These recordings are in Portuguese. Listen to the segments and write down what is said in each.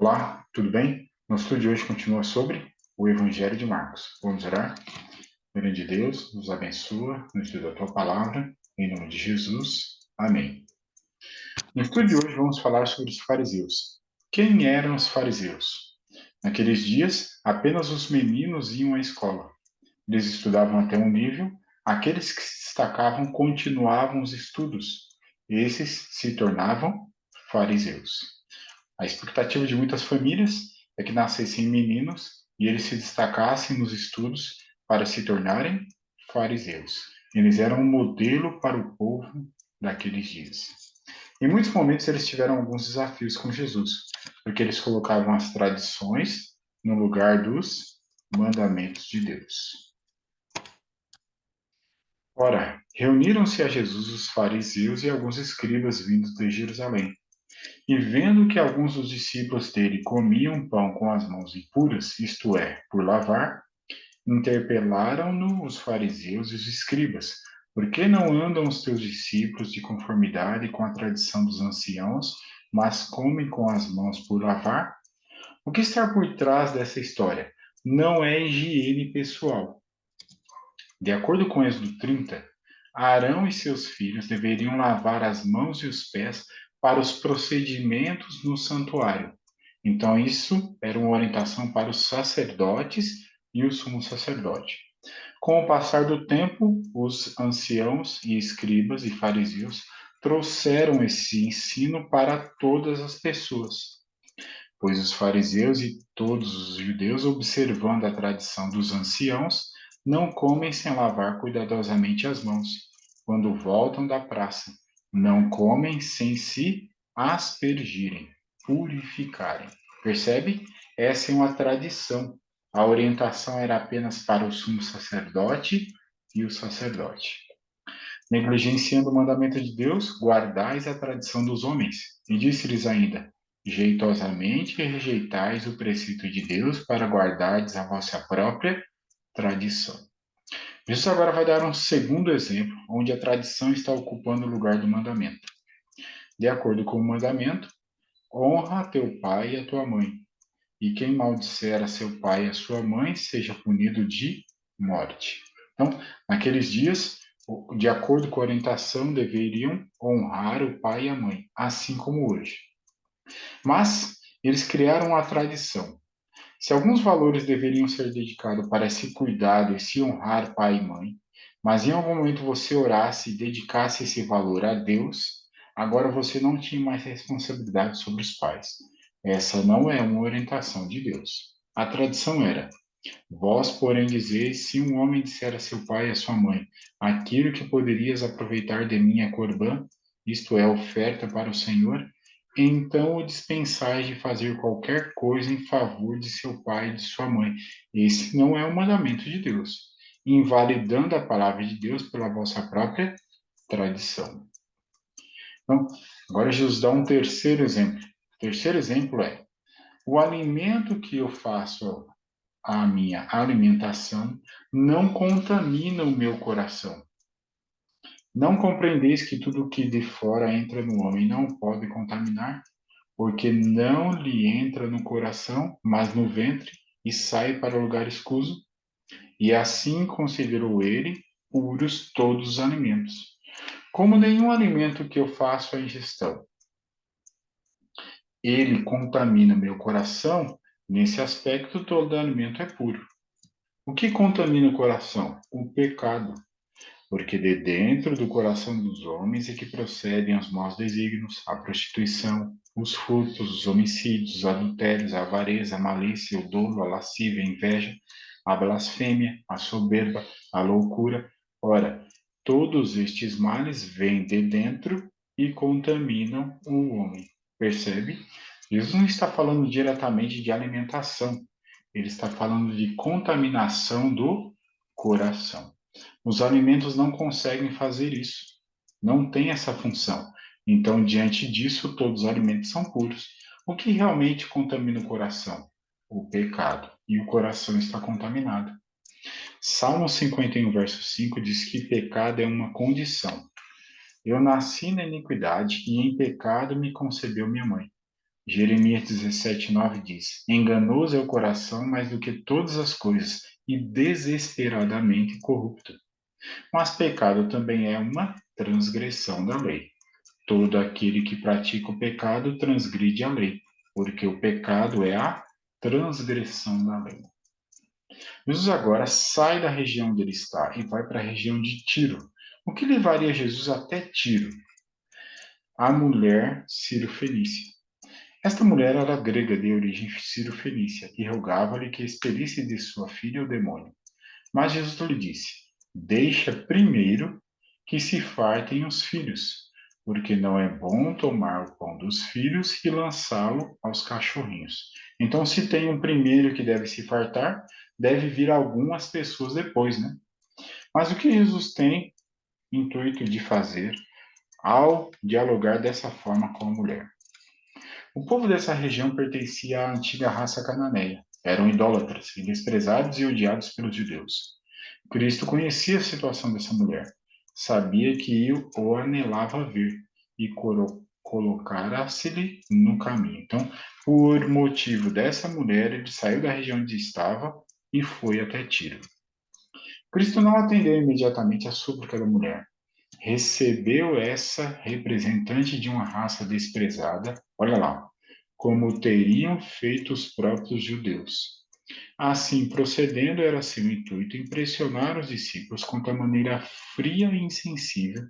Olá, tudo bem? Nosso estudo de hoje continua sobre o Evangelho de Marcos. Vamos orar? Grande Deus, nos abençoa no estudo da Tua Palavra, em nome de Jesus. Amém. No estudo de hoje vamos falar sobre os fariseus. Quem eram os fariseus? Naqueles dias, apenas os meninos iam à escola. Eles estudavam até um nível, aqueles que se destacavam continuavam os estudos. Esses se tornavam fariseus. A expectativa de muitas famílias é que nascessem meninos e eles se destacassem nos estudos para se tornarem fariseus. Eles eram um modelo para o povo daqueles dias. Em muitos momentos eles tiveram alguns desafios com Jesus, porque eles colocavam as tradições no lugar dos mandamentos de Deus. Ora, reuniram-se a Jesus os fariseus e alguns escribas vindos de Jerusalém. E vendo que alguns dos discípulos dele comiam pão com as mãos impuras, isto é, por lavar, interpelaram-no os fariseus e os escribas: por que não andam os teus discípulos de conformidade com a tradição dos anciãos, mas comem com as mãos por lavar? O que está por trás dessa história? Não é higiene pessoal. De acordo com Êxodo 30, Arão e seus filhos deveriam lavar as mãos e os pés para os procedimentos no santuário. Então, isso era uma orientação para os sacerdotes e o sumo sacerdote. Com o passar do tempo, os anciãos e escribas e fariseus trouxeram esse ensino para todas as pessoas, pois os fariseus e todos os judeus, observando a tradição dos anciãos, não comem sem lavar cuidadosamente as mãos, quando voltam da praça. Não comem sem se aspergirem, purificarem. Percebe? Essa é uma tradição. A orientação era apenas para o sumo sacerdote e o sacerdote. Negligenciando o mandamento de Deus, guardais a tradição dos homens. E disse-lhes ainda: jeitosamente rejeitais o preceito de Deus para guardardes a vossa própria tradição. Jesus agora vai dar um segundo exemplo, onde a tradição está ocupando o lugar do mandamento. De acordo com o mandamento, honra teu pai e a tua mãe, e quem maldisser a seu pai e a sua mãe seja punido de morte. Então, naqueles dias, de acordo com a orientação, deveriam honrar o pai e a mãe, assim como hoje. Mas eles criaram uma tradição. Se alguns valores deveriam ser dedicados para esse cuidado e se honrar pai e mãe, mas em algum momento você orasse e dedicasse esse valor a Deus, agora você não tinha mais responsabilidade sobre os pais. Essa não é uma orientação de Deus. A tradição era: vós, porém, dizeis, se um homem disser a seu pai e a sua mãe, aquilo que poderias aproveitar de mim é corbã, isto é, oferta para o Senhor, então o dispensais de fazer qualquer coisa em favor de seu pai e de sua mãe. Esse não é o mandamento de Deus, invalidando a palavra de Deus pela vossa própria tradição. Então, agora Jesus dá um terceiro exemplo. O terceiro exemplo é: o alimento que eu faço, a minha alimentação, não contamina o meu coração. Não compreendeis que tudo que de fora entra no homem não pode contaminar, porque não lhe entra no coração, mas no ventre, e sai para o lugar escuso? E assim considerou ele puros todos os alimentos. Como nenhum alimento que eu faço a ingestão, ele contamina meu coração, nesse aspecto todo alimento é puro. O que contamina o coração? O pecado. Porque de dentro do coração dos homens é que procedem os maus desígnios, a prostituição, os furtos, os homicídios, os adultérios, a avareza, a malícia, o dolo, a lascívia, a inveja, a blasfêmia, a soberba, a loucura. Ora, todos estes males vêm de dentro e contaminam o homem. Percebe? Jesus não está falando diretamente de alimentação, ele está falando de contaminação do coração. Os alimentos não conseguem fazer isso, não tem essa função. Então, diante disso, todos os alimentos são puros. O que realmente contamina o coração? O pecado. E o coração está contaminado. Salmo 51, verso 5 diz que pecado é uma condição. Eu nasci na iniquidade e em pecado me concebeu minha mãe. Jeremias 17:9 diz: Enganoso é o coração mais do que todas as coisas, e desesperadamente corrupto. Mas pecado também é uma transgressão da lei. Todo aquele que pratica o pecado transgride a lei, porque o pecado é a transgressão da lei. Jesus agora sai da região onde ele está e vai para a região de Tiro. O que levaria Jesus até Tiro? A mulher Ciro-Fenícia. Esta mulher era grega de origem Ciro-Fenícia e rogava-lhe que expelisse de sua filha o demônio. Mas Jesus lhe disse: Deixa primeiro que se fartem os filhos, porque não é bom tomar o pão dos filhos e lançá-lo aos cachorrinhos. Então, se tem um primeiro que deve se fartar, deve vir algumas pessoas depois, né? Mas o que Jesus tem intuito de fazer ao dialogar dessa forma com a mulher? O povo dessa região pertencia à antiga raça cananeia. Eram idólatras e desprezados e odiados pelos judeus. Cristo conhecia a situação dessa mulher, sabia que o anelava ver e colocara-se-lhe no caminho. Então, por motivo dessa mulher, ele saiu da região onde estava e foi até Tiro. Cristo não atendeu imediatamente à súplica da mulher. Recebeu essa representante de uma raça desprezada, olha lá, como teriam feito os próprios judeus. Assim procedendo, era seu intuito impressionar os discípulos quanto à maneira fria e insensível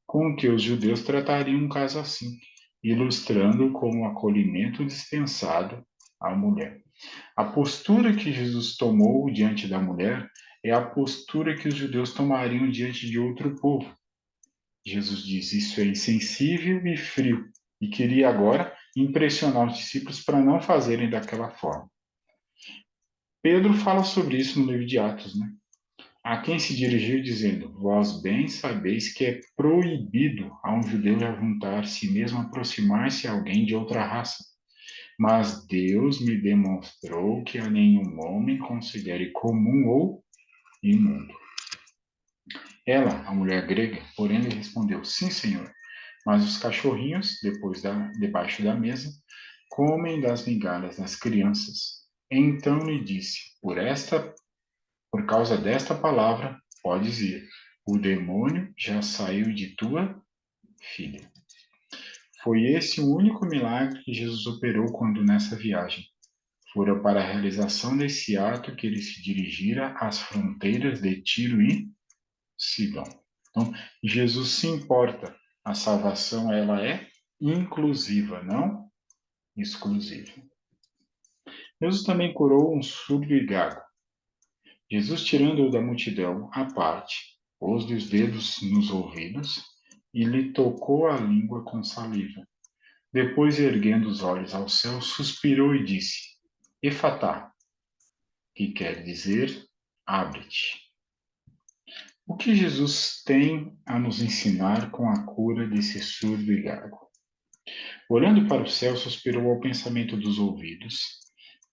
com que os judeus tratariam um caso assim, ilustrando como o acolhimento dispensado à mulher. A postura que Jesus tomou diante da mulher é a postura que os judeus tomariam diante de outro povo. Jesus diz: Isso é insensível e frio, e queria agora impressionar os discípulos para não fazerem daquela forma. Pedro fala sobre isso no livro de Atos, né? A quem se dirigiu dizendo: Vós bem sabeis que é proibido a um judeu juntar-se, mesmo aproximar-se a alguém de outra raça. Mas Deus me demonstrou que a nenhum homem considere comum ou imundo. Ela, a mulher grega, porém, lhe respondeu: Sim, senhor. Mas os cachorrinhos, debaixo da mesa, comem das migalhas das crianças. Então lhe disse: Por causa desta palavra, podes ir. O demônio já saiu de tua filha. Foi esse o único milagre que Jesus operou quando nessa viagem. Fora para a realização desse ato que ele se dirigira às fronteiras de Tiro e Sidom. Então, Jesus se importa. A salvação, ela é inclusiva, não exclusiva. Jesus também curou um surdo e gago. Jesus, tirando-o da multidão à parte, pôs-lhe os dedos nos ouvidos e lhe tocou a língua com saliva. Depois, erguendo os olhos ao céu, suspirou e disse: Efatá, que quer dizer, abre-te. O que Jesus tem a nos ensinar com a cura desse surdo e gago? Olhando para o céu, suspirou ao pensamento dos ouvidos,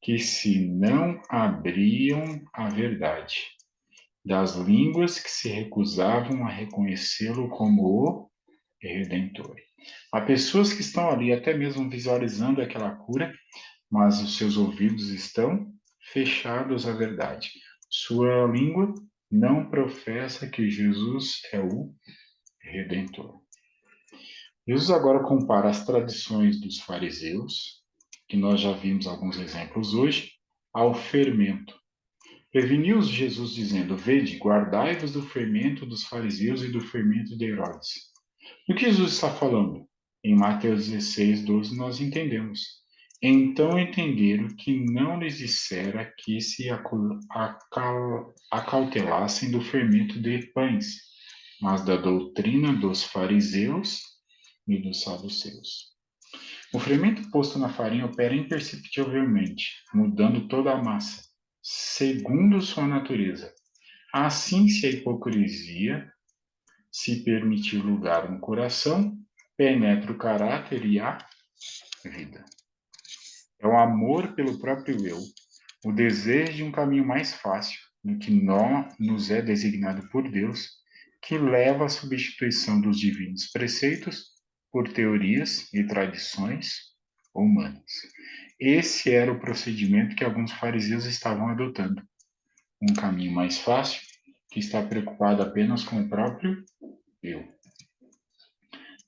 que se não abriam à verdade, das línguas que se recusavam a reconhecê-lo como o Redentor. Há pessoas que estão ali até mesmo visualizando aquela cura, mas os seus ouvidos estão fechados à verdade. Sua língua não professa que Jesus é o Redentor. Jesus agora compara as tradições dos fariseus, que nós já vimos alguns exemplos hoje, ao fermento. Preveniu-os Jesus dizendo: Vede, guardai-vos do fermento dos fariseus e do fermento de Herodes. Do que Jesus está falando? Em Mateus 16:12 nós entendemos. Então entenderam que não lhes dissera que se acautelassem do fermento de pães, mas da doutrina dos fariseus e dos saduceus. O fermento posto na farinha opera imperceptivelmente, mudando toda a massa, segundo sua natureza. Assim, se a hipocrisia se permitir lugar no coração, penetra o caráter e a vida. É o amor pelo próprio eu, o desejo de um caminho mais fácil do que nos é designado por Deus, que leva à substituição dos divinos preceitos por teorias e tradições humanas. Esse era o procedimento que alguns fariseus estavam adotando. Um caminho mais fácil, que está preocupado apenas com o próprio eu.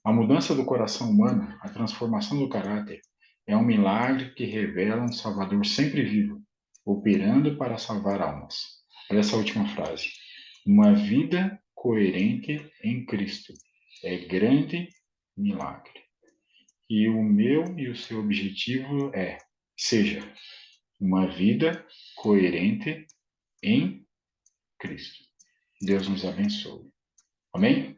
A mudança do coração humano, a transformação do caráter, é um milagre que revela um Salvador sempre vivo, operando para salvar almas. Olha essa última frase. Uma vida coerente em Cristo é grande milagre. E o meu e o seu objetivo seja uma vida coerente em Cristo. Deus nos abençoe. Amém?